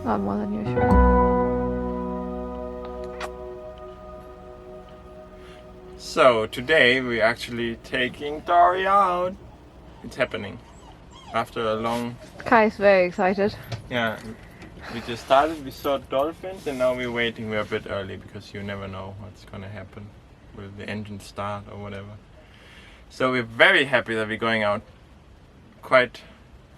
Not more than usual. So today we're actually taking Dory out. It's happening. After a long... Kai is very excited. Yeah, we just started, we saw dolphins and now we're waiting. We're a bit early because you never know what's gonna happen. Will the engine start or whatever. So we're very happy that we're going out quite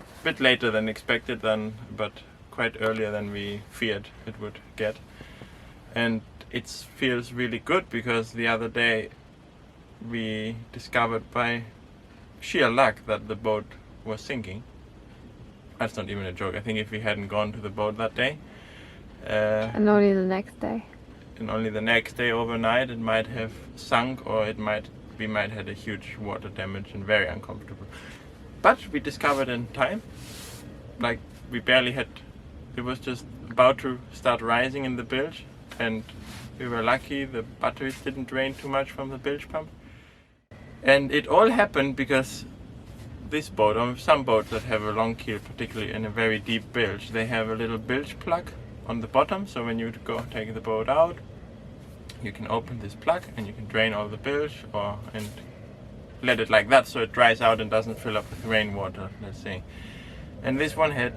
a bit later than expected, but quite earlier than we feared it would get. And it feels really good because the other day we discovered by sheer luck that the boat was sinking. That's not even a joke. I think if we hadn't gone to the boat that day And only the next day. and only the next day overnight, it might have sunk, or we might had a huge water damage and very uncomfortable. But we discovered in time, like we barely had, it was just about to start rising in the bilge, and we were lucky the batteries didn't drain too much from the bilge pump. And it all happened because this boat, or some boats that have a long keel, particularly in a very deep bilge, they have a little bilge plug on the bottom. So when you go take the boat out, you can open this plug and you can drain all the bilge and let it like that so it dries out and doesn't fill up with rainwater, let's say. And this one had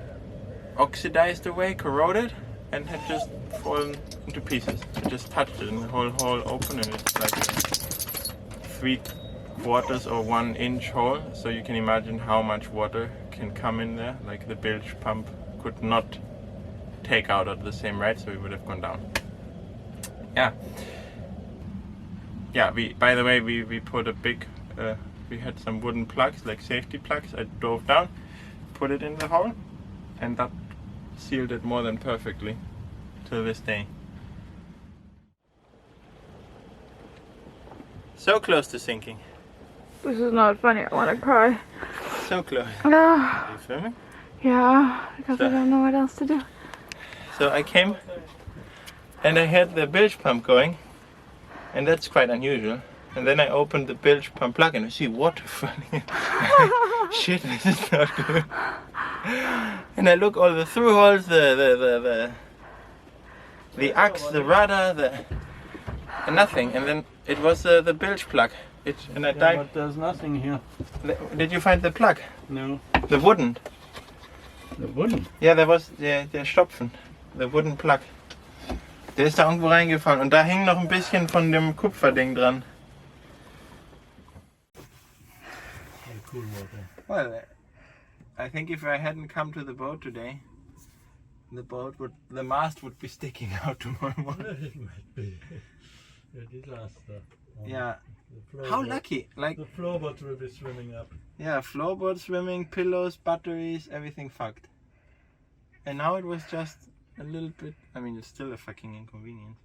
oxidized away, corroded, and had just fallen into pieces. It just touched it and the whole hole open, and it's like a 3/4 or 1 inch hole. So you can imagine how much water can come in there. Like the bilge pump could not take out at the same rate, so we would have gone down. Yeah, by the way, we put a big, we had some wooden plugs, like safety plugs. I drove down, put it in the hole, and that sealed it more than perfectly till this day. So close to sinking. This is not funny, I want to cry. So close. No. Are you filming? Yeah, because I don't know what else to do. So I came and I had the bilge pump going, and that's quite unusual. And then I opened the bilge pump plug and I see water falling. Shit, this is not good. And I look all the through holes, the axe, the rudder, and nothing. And then it was the bilge plug. And I dived. But there's nothing here. Did you find the plug? No. The wooden? The wooden? Ja, der Stopfen. Der wooden Plug. Der ist da irgendwo reingefallen und da hing noch ein bisschen von dem Kupferding dran. Cool water. Well, I think if I hadn't come to the boat today, the mast would be sticking out tomorrow morning. It might be a disaster. Yeah. How lucky! Like the floorboard will be swimming up. Yeah, floorboard swimming, pillows, batteries, everything fucked. And now it was just a little bit. I mean, it's still a fucking inconvenience.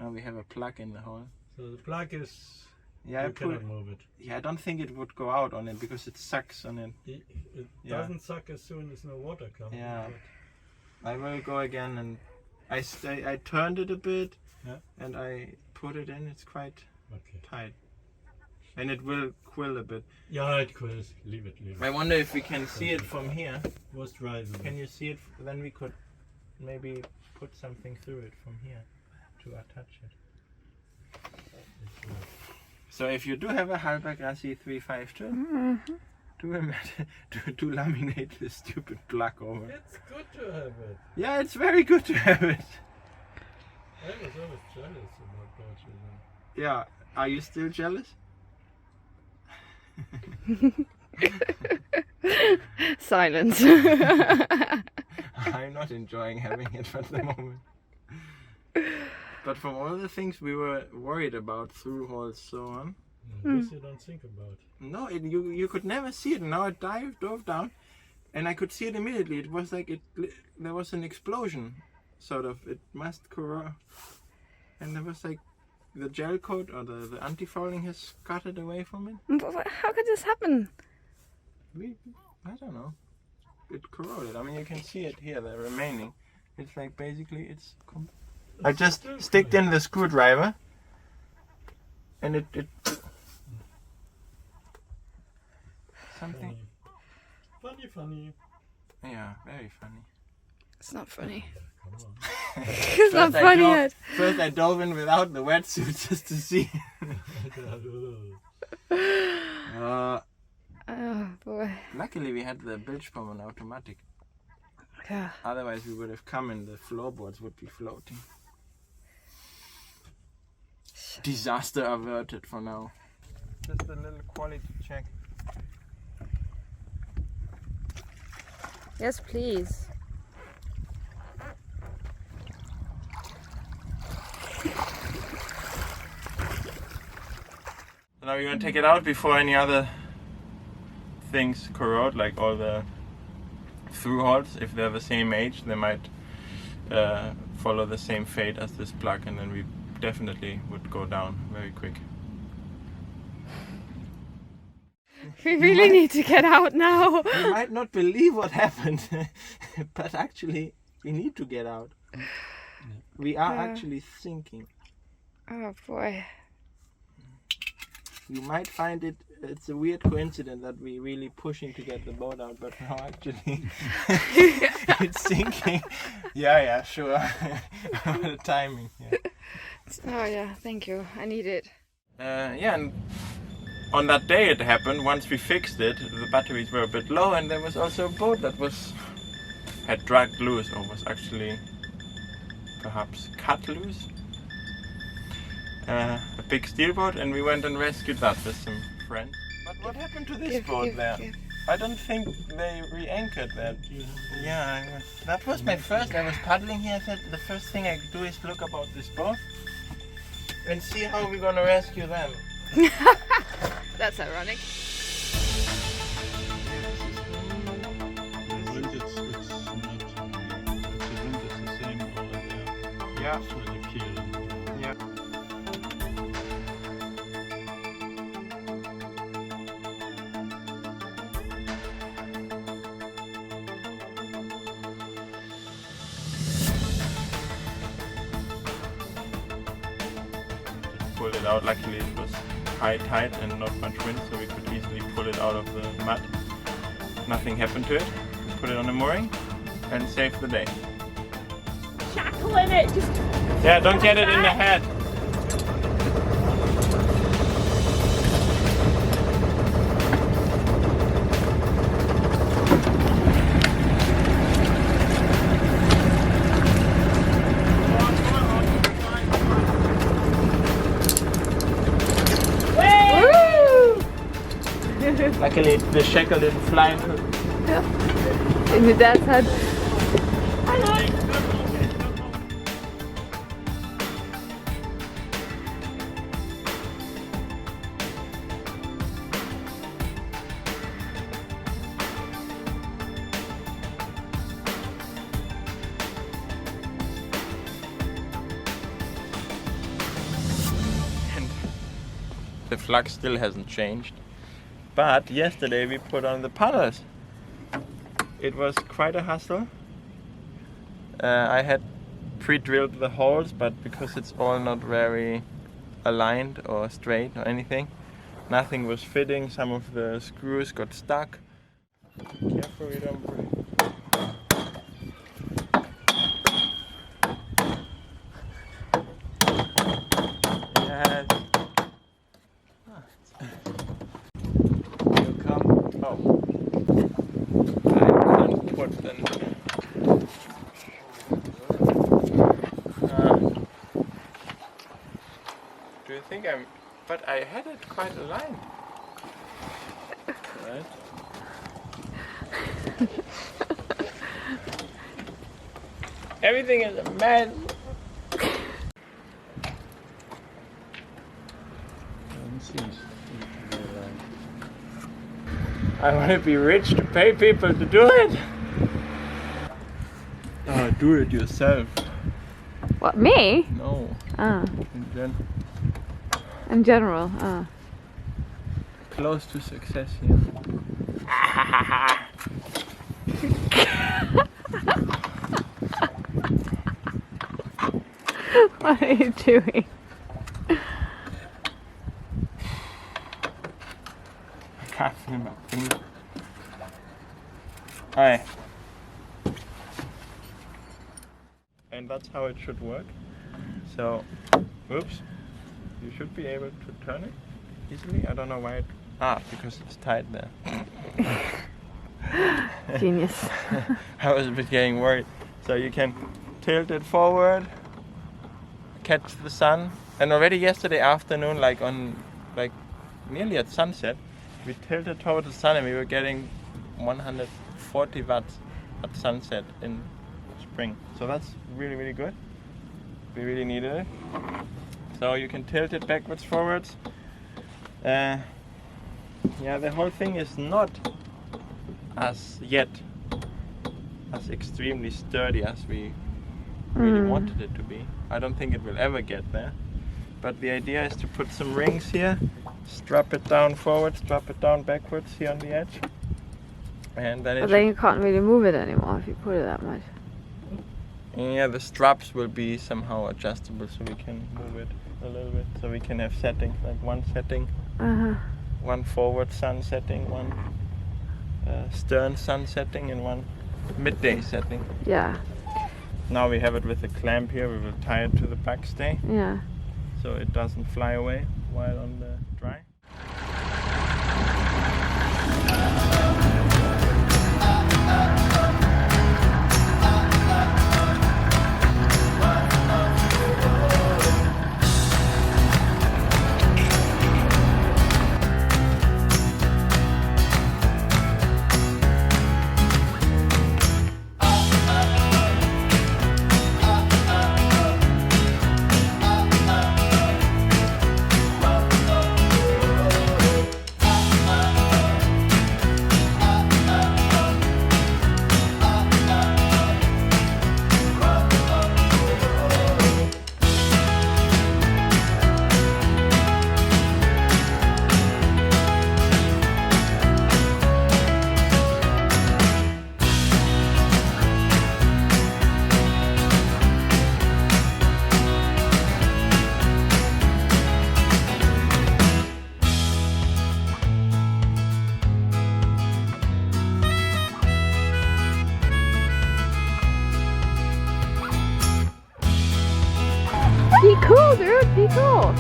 Now we have a plug in the hole. So the plug is. Yeah, you cannot move it. Yeah, I don't think it would go out on it because it sucks on it. It doesn't suck as soon as no water comes. Yeah. I will go again, and I turned it a bit, yeah, and I put it in. It's quite tight, and it will quill a bit. Yeah, it quills. Leave it. I wonder if we can see it from here. Was dry. Can you see it? Then we could maybe put something through it from here to attach it. So if you do have a Halberg RC 352, to laminate this stupid plug over. It's good to have it. Yeah, it's very good to have it. I was always jealous about Portugal. Yeah, are you still jealous? Silence. I'm not enjoying having it at the moment. But from all the things we were worried about, through halls, so on. This you don't think about. No, you could never see it. Now it drove down, and I could see it immediately. It was like there was an explosion, sort of. It must corrode, and there was like the gel coat or the anti-fouling has cut it away from it. How could this happen? I don't know. It corroded. I mean, you can see it here. The remaining. It's like basically it's. I just sticked in the screwdriver, and it something. Funny. Yeah, very funny. It's not funny. Come on. It's not funny yet. First I dove in without the wetsuit just to see. Oh boy. Luckily we had the bilge pump on automatic. Yeah. Otherwise we would have come and the floorboards would be floating. Disaster averted for now. Just a little quality check. Yes, please. So now we're going to take it out before any other things corrode, like all the through holes. If they're the same age, they might follow the same fate as this plug, and then we definitely would go down very quick. We really need to get out now. You might not believe what happened, but actually we need to get out. We are actually sinking. Oh boy. You might find it's a weird coincidence that we're really pushing to get the boat out, but now actually it's sinking. Yeah, sure. The timing. Yeah. Oh yeah, thank you. I need it. Yeah, and on that day it happened. Once we fixed it, the batteries were a bit low, and there was also a boat that had dragged loose, or was actually perhaps cut loose. A big steel boat, and we went and rescued that with some friends. But what happened to this boat there? I don't think they re-anchored that. Yeah, that was my first. I was paddling here. I said the first thing I do is look about this boat and see how we're gonna rescue them. That's ironic. The wind it's not. The wind is the same over there. Yeah. It's really killing. Yeah. Pulled it out. Luckily it was high tide and not much wind, so we could easily pull it out of the mud. Nothing happened to it. We put it on a mooring and saved the day. Shackle in it. Just Yeah, don't get it in the head. Luckily the shackle didn't fly into in the dad's head. and the flag still hasn't changed. But yesterday we put on the paddles. It was quite a hassle. I had pre-drilled the holes, but because it's all not very aligned or straight or anything, nothing was fitting. Some of the screws got stuck. Careful you don't break. Yes. You come. Oh. think but I had it quite aligned. Right? Everything is a mess. I want to be rich to pay people to do it. Do it yourself. What, me? No. Ah. In In general, ah. Close to success here. What are you doing? I can't feel my finger. Hi. And that's how it should work. So, oops. You should be able to turn it easily. I don't know why because it's tight there. Genius. I was a bit getting worried. So you can tilt it forward, catch the sun. And already yesterday afternoon, nearly at sunset, we tilted towards the sun and we were getting 140 watts at sunset in spring. So that's really, really good. We really needed it. So you can tilt it backwards, forwards. The whole thing is not as extremely sturdy as we really wanted it to be. I don't think it will ever get there. But the idea is to put some rings here, strap it down forward, strap it down backwards here on the edge. And then But then you can't really move it anymore if you put it that much. Yeah, the straps will be somehow adjustable so we can move it a little bit. So we can have settings, like one setting, one forward sun setting, one stern sun setting, and one midday setting. Yeah. Now we have it with a clamp here. We will tie it to the backstay Yeah. so it doesn't fly away while on the dry. Be cool, dude. Be cool.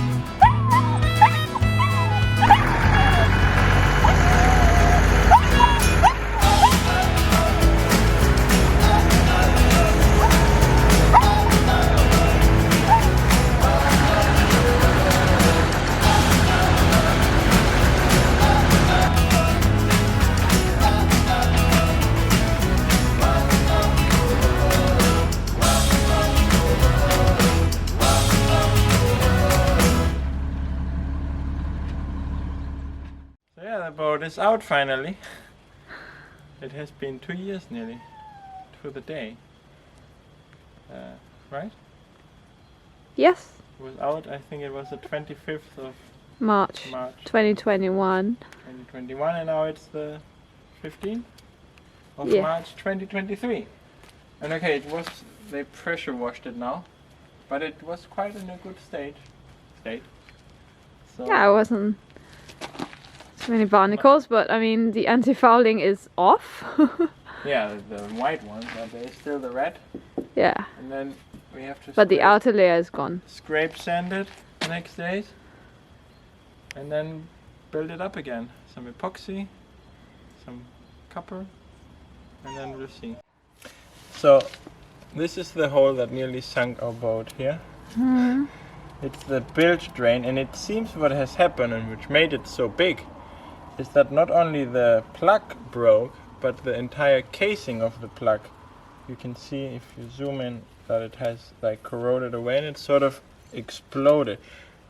The boat is out finally. It has been 2 years nearly to the day. Right? Yes. It was out, I think it was the 25th of March. March 2021. 2021, and now it's the 15th of Yeah. March 2023. And okay, they pressure washed it now, but it was quite in a good state. So Yeah, it wasn't too many barnacles, but I mean the anti-fouling is off. yeah, the white ones, but there's still the red. Yeah. And then we have to But the outer layer is gone. scrape sand it the next days, and then build it up again. Some epoxy, some copper, and then we'll see. So this is the hole that nearly sunk our boat here. It's the bilge drain, and it seems what has happened and which made it so big is that not only the plug broke, but the entire casing of the plug. You can see if you zoom in that it has like corroded away and it sort of exploded.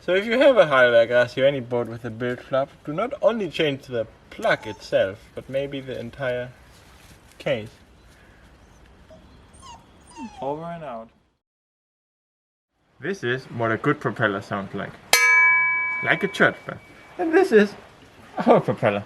So if you have a Heilberg or any boat with a bilge flap, do not only change the plug itself, but maybe the entire case. Over and out. This is what a good propeller sounds like. Like a church bell. And this is our propeller.